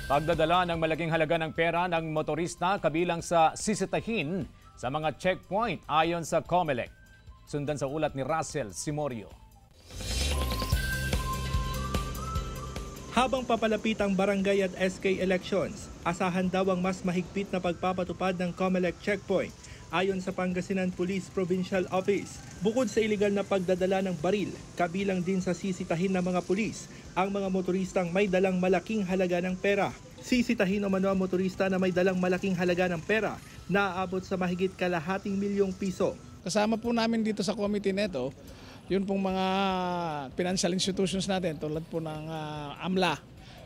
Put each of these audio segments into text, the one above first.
Pagdadala ng malaking halaga ng pera ng motorista kabilang sa sisitahin sa mga checkpoint ayon sa COMELEC. Sundan sa ulat ni Russell Simorio. Habang papalapit ang barangay at SK elections, asahan daw ang mas mahigpit na pagpapatupad ng COMELEC checkpoint ayon sa Pangasinan Police Provincial Office. Bukod sa iligal na pagdadala ng baril, kabilang din sa sisitahin ng mga pulis ang mga motoristang may dalang malaking halaga ng pera. Sisitahin o ang motorista na may dalang malaking halaga ng pera na aabot sa mahigit kalahating milyong piso. Kasama po namin dito sa committee neto, yun pong mga financial institutions natin tulad po ng AMLA.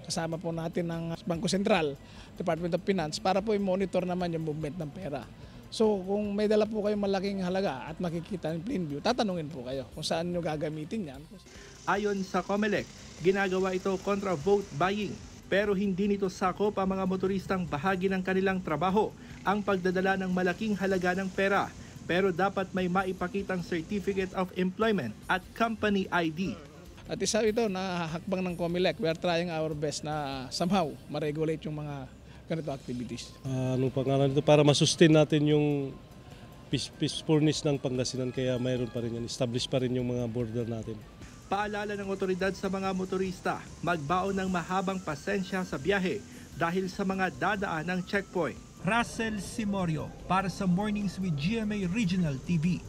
Kasama po natin ng Bangko Sentral, Department of Finance para po i-monitor naman yung movement ng pera. So kung may dala po kayong malaking halaga at makikita in plain view, tatanungin po kayo kung saan nyo gagamitin yan. Ayon sa COMELEC, ginagawa ito kontra vote buying. Pero hindi nito sakop ang mga motoristang bahagi ng kanilang trabaho ang pagdadala ng malaking halaga ng pera. Pero dapat may maipakitang Certificate of Employment at Company ID. At isa ito na hakbang ng COMELEC. We are trying our best na somehow ma-regulate yung mga ganito activities. Anong pangalan ito? Para masustain natin yung peacefulness ng Pangasinan, kaya mayroon pa rin yan. Establish pa rin yung mga border natin. Paalala ng otoridad sa mga motorista, magbaon ng mahabang pasensya sa biyahe dahil sa mga dadaan ng checkpoint. Russell Simorio para sa Mornings with GMA Regional TV.